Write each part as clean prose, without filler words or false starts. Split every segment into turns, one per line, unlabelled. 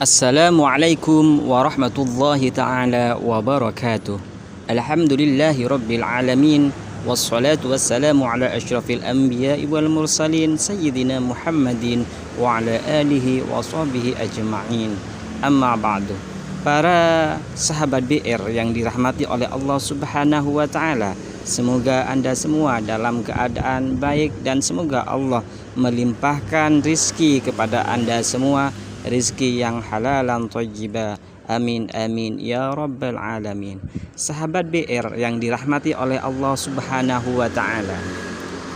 Assalamualaikum warahmatullahi ta'ala wabarakatuh. Alhamdulillahi rabbil alamin. Wassalatu wassalamu ala asyrafil anbiya'i wal mursalin Sayyidina Muhammadin wa ala alihi wa sahbihi ajma'in. Amma ba'du. Para sahabat BR yang dirahmati oleh Allah subhanahu wa ta'ala, semoga Anda semua dalam keadaan baik dan semoga Allah melimpahkan rizki kepada Anda semua, rizki yang halalan thayyibah. Amin amin ya rabbal alamin. Sahabat BR yang dirahmati oleh Allah subhanahu wa ta'ala,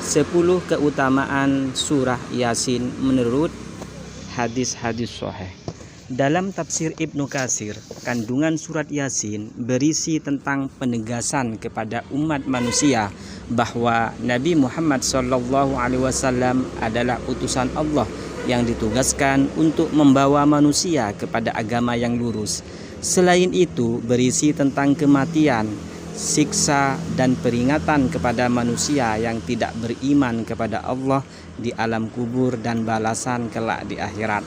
10 keutamaan surah Yasin menurut hadis-hadis sahih. Dalam tafsir Ibnu Katsir, kandungan surat Yasin berisi tentang penegasan kepada umat manusia bahwa Nabi Muhammad SAW adalah utusan Allah yang ditugaskan untuk membawa manusia kepada agama yang lurus. Selain itu, berisi tentang kematian, siksa, dan peringatan kepada manusia yang tidak beriman kepada Allah di alam kubur dan balasan kelak di akhirat.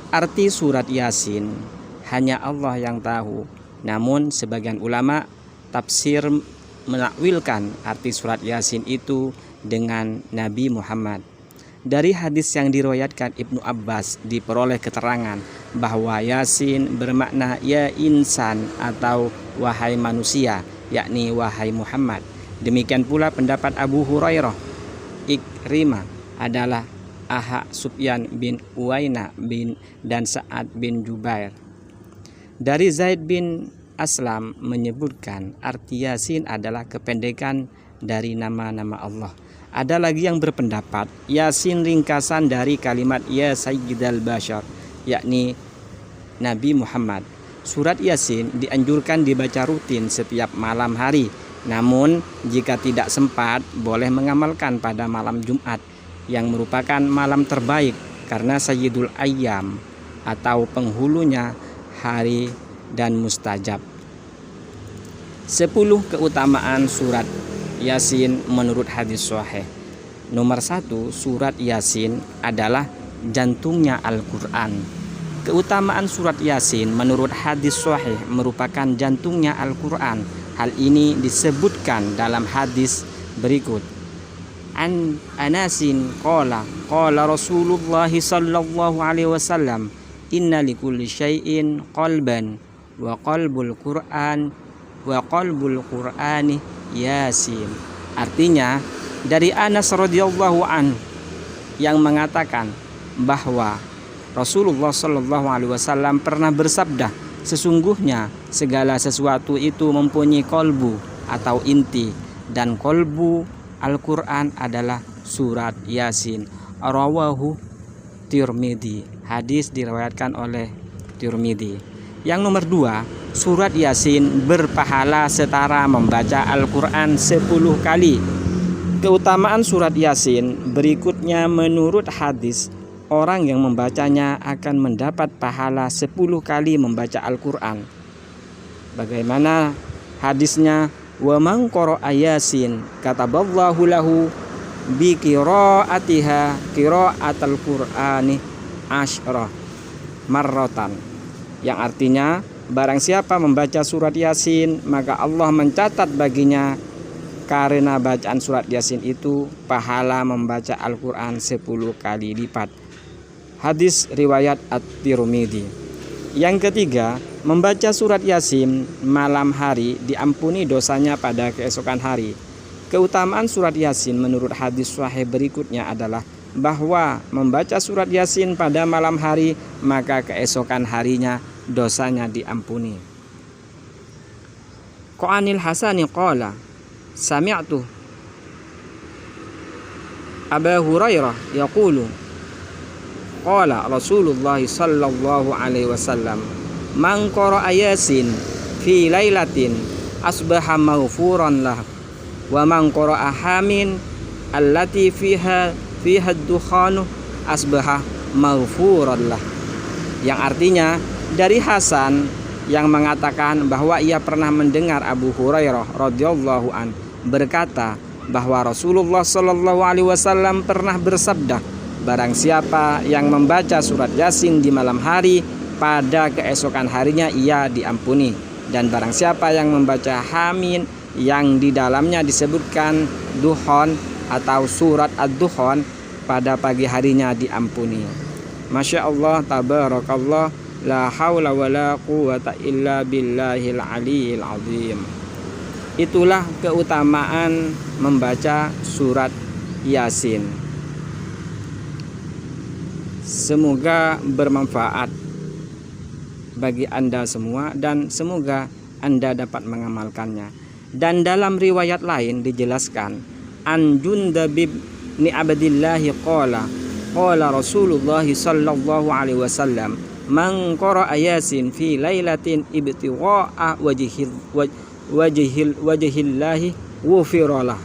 Arti surat Yasin hanya Allah yang tahu. Namun sebagian ulama tafsir menakwilkan arti surat Yasin itu dengan Nabi Muhammad. Dari hadis yang diriwayatkan Ibnu Abbas diperoleh keterangan bahwa Yasin bermakna ya insan atau wahai manusia, yakni wahai Muhammad. Demikian pula pendapat Abu Hurairah. Ikrimah adalah Aha Sufyan bin Uwainah dan Sa'ad bin Jubair. Dari Zaid bin Aslam menyebutkan arti Yasin adalah kependekan dari nama-nama Allah. Ada lagi yang berpendapat Yasin ringkasan dari kalimat Ya Sayyidal Bashar, yakni Nabi Muhammad. Surat Yasin dianjurkan dibaca rutin setiap malam hari. Namun jika tidak sempat, boleh mengamalkan pada malam Jumat yang merupakan malam terbaik karena Sayyidul Ayyam atau penghulunya hari dan mustajab. 10 keutamaan surat Yasin menurut hadis sahih. Nomor 1, surat Yasin adalah jantungnya Al-Quran. Keutamaan surat Yasin menurut hadis sahih merupakan jantungnya Al-Quran. Hal ini disebutkan dalam hadis berikut. An Anasin qala Rasulullah sallallahu alaihi wasallam inna likulli syai'in qalban wa qalbul Qur'ani Yasin. Artinya dari Anas radhiyallahu an yang mengatakan bahwa Rasulullah sallallahu alaihi wasallam pernah bersabda, sesungguhnya segala sesuatu itu mempunyai kolbu atau inti, dan kolbu Al-Quran adalah surat Yasin. Rawahu Tirmidzi. Hadis diriwayatkan oleh Tirmidzi. Yang nomor 2, surat Yasin berpahala setara membaca Al-Quran 10 kali. Keutamaan surat Yasin berikutnya menurut hadis, orang yang membacanya akan mendapat pahala 10 kali membaca Al-Quran. Bagaimana hadisnya? Wa man qara'a Yasin kataballahu lahu bi qiraatiha qiraatal Qur'ani asyra marratan, yang artinya barang siapa membaca surat Yasin maka Allah mencatat baginya karena bacaan surat Yasin itu pahala membaca Al-Quran 10 kali lipat. Hadis riwayat At-Tirmidzi. Yang ketiga, membaca surat Yasin malam hari diampuni dosanya pada keesokan hari. Keutamaan surat Yasin menurut hadis sahih berikutnya adalah bahwa membaca surat Yasin pada malam hari maka keesokan harinya dosanya diampuni. Qanil Hasani qala sami'tu Abu Hurairah yaqulu qala Rasulullah sallallahu alaihi wasallam man qara'a Yasin fi lailatin asbaha maghfuran lah wa man qara'a Hamin allati fiha ad-dukhanu asbaha maghfuran lah, yang artinya dari Hasan yang mengatakan bahwa ia pernah mendengar Abu Hurairah radhiyallahu an berkata bahwa Rasulullah sallallahu alaihi wasallam pernah bersabda, barang siapa yang membaca surat Yasin di malam hari pada keesokan harinya ia diampuni. Dan barang siapa yang membaca Hamim yang di dalamnya disebutkan Duhon atau surat Ad-Duhon pada pagi harinya diampuni. Masya Allah, tabarakallah, la haula wa la quwata illa billahil aliyil azim. Itulah keutamaan membaca surat Yasin. Semoga bermanfaat bagi Anda semua dan semoga Anda dapat mengamalkannya. Dan dalam riwayat lain dijelaskan, an Jundab bin Abdillah qala Rasulullah sallallahu alaihi wasallam, man qara'a Yasin fi lailatin ibtigha'a wajhillahi ghufiralah.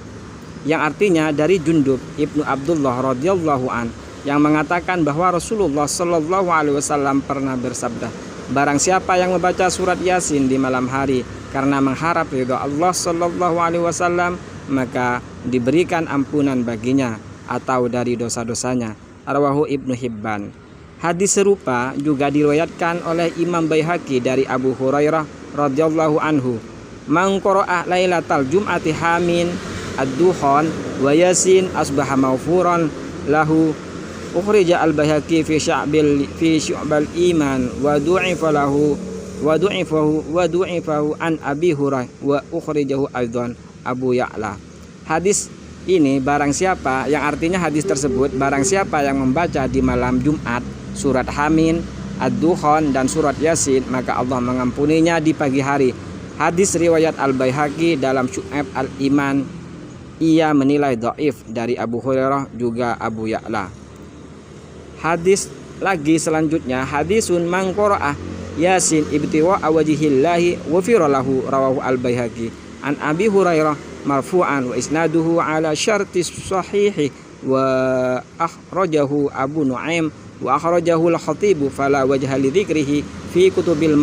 Yang artinya dari Jundub ibnu Abdullah radhiyallahu an yang mengatakan bahwa Rasulullah sallallahu alaihi wasallam pernah bersabda, barang siapa yang membaca surat Yasin di malam hari karena mengharap ridha Allah sallallahu alaihi wasallam, maka diberikan ampunan baginya atau dari dosa-dosanya. Rawahu Ibnu Hibban. Hadis serupa juga diriwayatkan oleh Imam Baihaqi dari Abu Hurairah radhiyallahu anhu, man qara'a lailatal jum'ati Hamim ad-Duhon wa Yasin asbaha maghfuran lahu. Ukhrija al-Baihaqi fi syu'bal iman wa du'ifahu an Abi Hurairah wa ukhrijahu aidan Abu Ya'la. Hadis ini barang siapa, yang artinya hadis tersebut, barang siapa yang membaca di malam Jumat surat Hamim, Ad-Duhon dan surat Yasin, maka Allah mengampuninya di pagi hari. Hadis riwayat Al-Baihaqi dalam Syu'ab Al-Iman. Ia menilai dhaif dari Abu Hurairah juga Abu Ya'la. Hadis lagi selanjutnya, hadisun man qara'a Yasin ibtigha'a wajhillahi ghufira lahu, rawahu Al-Baihaqi an Abi Hurairah marfu'an wa isnaduhu ala syartis sahihi wa akhrajahu Abu Nu'aim wa akhrajahu al-Khatib fala wajha li dzikrihi fi kutubil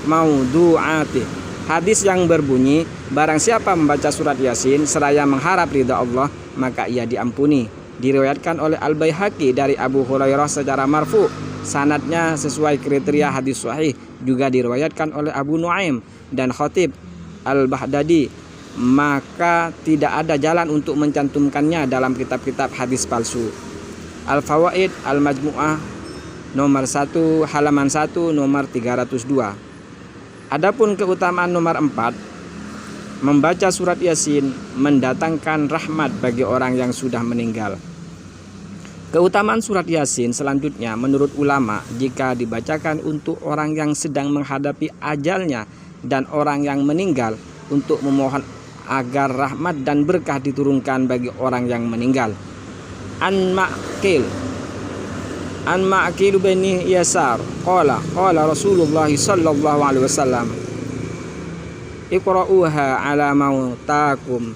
maudu'ati. Hadis yang berbunyi, barang siapa membaca surat Yasin seraya mengharap ridha Allah, maka ia diampuni. Diriwayatkan oleh Al-Baihaqi dari Abu Hurairah secara marfu', sanadnya sesuai kriteria hadis sahih. Juga diriwayatkan oleh Abu Nu'aim dan Khatib Al-Baghdadi, maka tidak ada jalan untuk mencantumkannya dalam kitab-kitab hadis palsu. Al-Fawaid Al-Majmu'ah nomor 1 halaman 1 nomor 302. Adapun keutamaan nomor 4, membaca surat Yasin mendatangkan rahmat bagi orang yang sudah meninggal. Keutamaan surat Yasin selanjutnya menurut ulama, jika dibacakan untuk orang yang sedang menghadapi ajalnya dan orang yang meninggal, untuk memohon agar rahmat dan berkah diturunkan bagi orang yang meninggal. An Ma'qil bin Yasar qala Rasulullah sallallahu alaihi wasallam, iqra'uha ala mautakum,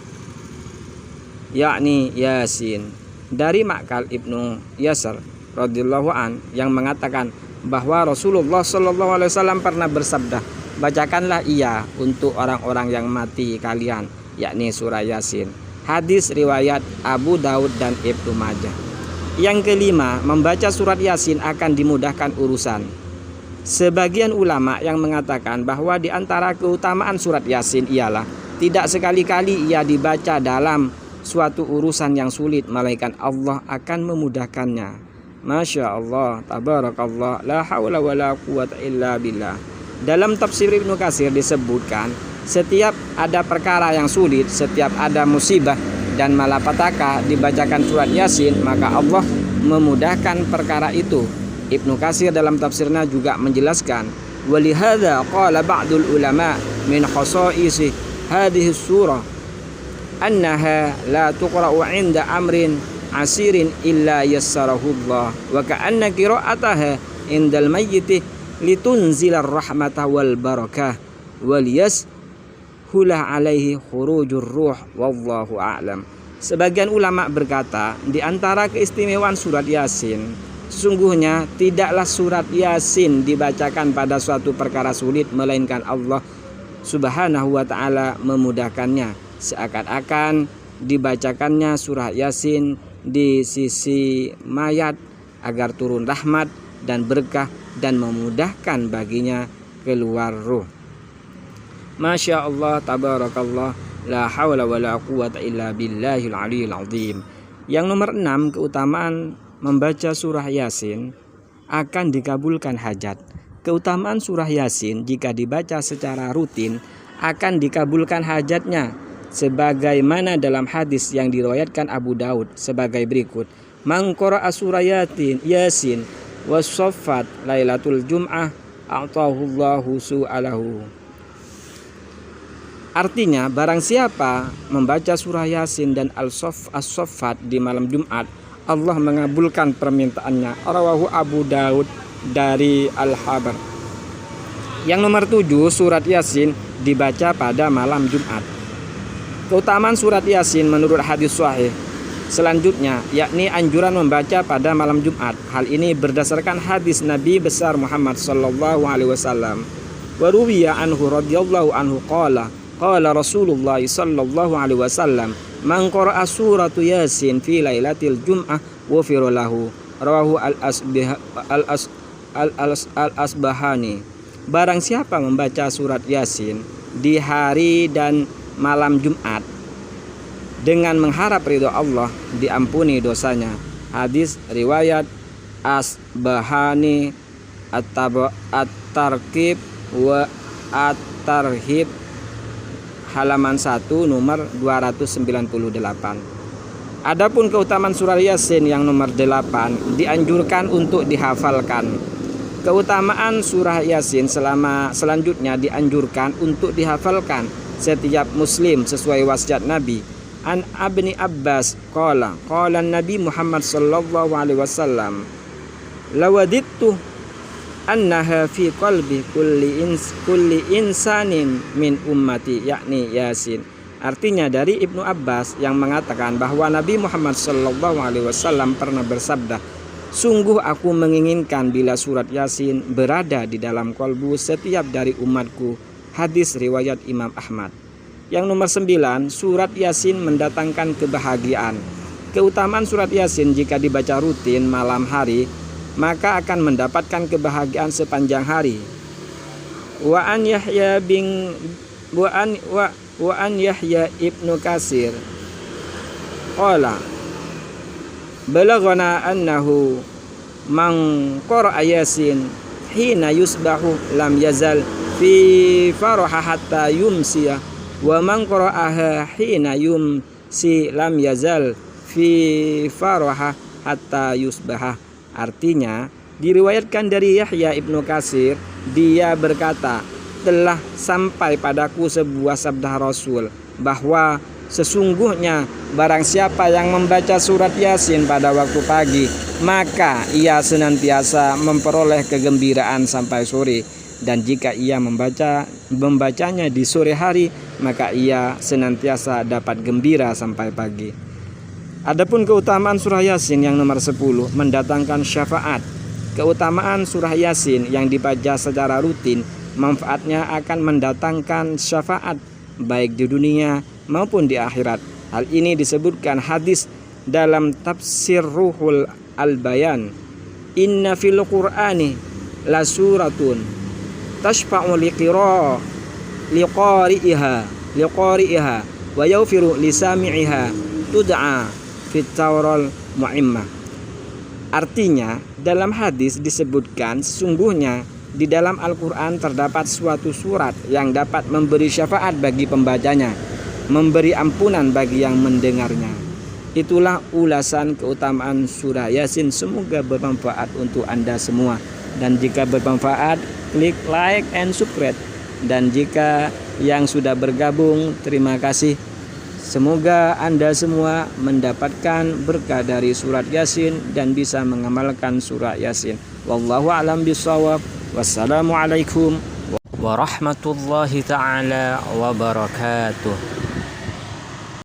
yakni Yasin. Dari Ma'qil ibnu Yasar radhiyallahu an yang mengatakan bahwa Rasulullah sallallahu alaihi wasallam pernah bersabda, bacakanlah ia untuk orang-orang yang mati kalian, yakni surah Yasin. Hadis riwayat Abu Daud dan Ibnu Majah. Yang kelima, membaca surat Yasin akan dimudahkan urusan. Sebagian ulama yang mengatakan bahwa di antara keutamaan surat Yasin ialah tidak sekali-kali ia dibaca dalam suatu urusan yang sulit, melainkan Allah akan memudahkannya. Masya Allah, tabarakallah, la haula wa la quwata illa billah. Dalam tafsir Ibnu Katsir disebutkan, setiap ada perkara yang sulit, setiap ada musibah dan malapetaka, dibacakan surat Yasin, maka Allah memudahkan perkara itu. Ibnu Katsir dalam tafsirnya juga menjelaskan, walihadza qala ba'dul ulama min khasaisi hadhihi surah annaha la tuqra'u 'inda amrin asirin illa yassarahu Allah, wa ka'anna qira'ataha 'indal mayyit litunzilar rahmata wal barakah wal yashulah alaihi khurujur ruh wallahu a'lam. Sebagian ulama berkata, di antara keistimewaan surat Yasin, sesungguhnya tidaklah surat Yasin dibacakan pada suatu perkara sulit, melainkan Allah subhanahu wa ta'ala memudahkannya. Seakan-akan dibacakannya surah Yasin di sisi mayat agar turun rahmat dan berkah dan memudahkan baginya keluar ruh. Masya Allah, tabarakallah, la hawla wa la quwata illa billahil aliyil azim. Yang nomor 6, keutamaan membaca surah Yasin akan dikabulkan hajat. Keutamaan surah Yasin jika dibaca secara rutin akan dikabulkan hajatnya, sebagaimana dalam hadis yang diriwayatkan Abu Daud sebagai berikut: Man qara'a surah Yasin was-saffat lailatul jum'ah a'tahullahu su'alahu. Artinya, barang siapa membaca surah Yasin dan as-saffat di malam Jumat, Allah mengabulkan permintaannya. Rawahu Abu Daud dari Al-Habar. Yang nomor 7, surat Yasin dibaca pada malam Jumat. Keutamaan surat Yasin menurut hadis sahih selanjutnya, yakni anjuran membaca pada malam Jumat. Hal ini berdasarkan hadis Nabi besar Muhammad sallallahu alaihi wasallam. Wa ruwiya anhu radhiyallahu anhu qala Rasulullah sallallahu alaihi wasallam, man qara'a suratu Yasin fi lailatil jum'ah ghufira lahu. Rawahu al-Asbahani. Barang siapa membaca surat Yasin di hari dan malam Jumat dengan mengharap ridho Allah, diampuni dosanya. Hadis riwayat Asbahani At-Targhib wa At-Tarhib halaman 1 nomor 298. Adapun keutamaan surah Yasin yang nomor 8 dianjurkan untuk dihafalkan. Keutamaan surah Yasin selanjutnya dianjurkan untuk dihafalkan setiap muslim sesuai wasiat Nabi. An Ibnu Abbas qala Nabi Muhammad sallallahu alaihi wasallam, lawadittu annaha fi qalbi kulli insanin min ummati, yakni Yasin. Artinya dari Ibnu Abbas yang mengatakan bahwa Nabi Muhammad sallallahu alaihi wasallam pernah bersabda, sungguh aku menginginkan bila surat Yasin berada di dalam kalbu setiap dari umatku. Hadis riwayat Imam Ahmad. Yang nomor 9, surat Yasin mendatangkan kebahagiaan. Keutamaan surat Yasin jika dibaca rutin malam hari maka akan mendapatkan kebahagiaan sepanjang hari. Wa an Yahya ibnu Katsir qala balaghana annahu man qara'a Yasin hina yusbahu lam yazal fi faraha hatta yumsiya wa man qara'aha hina yumsi lam yazal fi faraha hatta yusbaha. Artinya, diriwayatkan dari Yahya ibnu Katsir, dia berkata, telah sampai padaku sebuah sabda Rasul bahwa sesungguhnya barang siapa yang membaca surat Yasin pada waktu pagi, maka ia senantiasa memperoleh kegembiraan sampai sore, dan jika ia membacanya di sore hari, maka ia senantiasa dapat gembira sampai pagi. Adapun keutamaan surah Yasin yang nomor 10 mendatangkan syafaat. Keutamaan surah Yasin yang dibaca secara rutin, manfaatnya akan mendatangkan syafaat baik di dunia maupun di akhirat. Hal ini disebutkan hadis dalam tafsir Ruhul Al-Bayan. Inna fil Qur'ani la suratun tashfa'u liqari'iha wa yaghfiru lisami'iha tud'a fit Taural Mu'immah. Artinya, dalam hadis disebutkan sesungguhnya di dalam Al-Quran terdapat suatu surat yang dapat memberi syafaat bagi pembacanya, memberi ampunan bagi yang mendengarnya. Itulah ulasan keutamaan surah Yasin. Semoga bermanfaat untuk Anda semua. Dan jika bermanfaat, klik like and subscribe. Dan jika yang sudah bergabung, terima kasih. Semoga Anda semua mendapatkan berkah dari surat Yasin dan bisa mengamalkan surat Yasin. Wallahu a'lam bishawab. Wassalamualaikum warahmatullahi ta'ala wabarakatuh.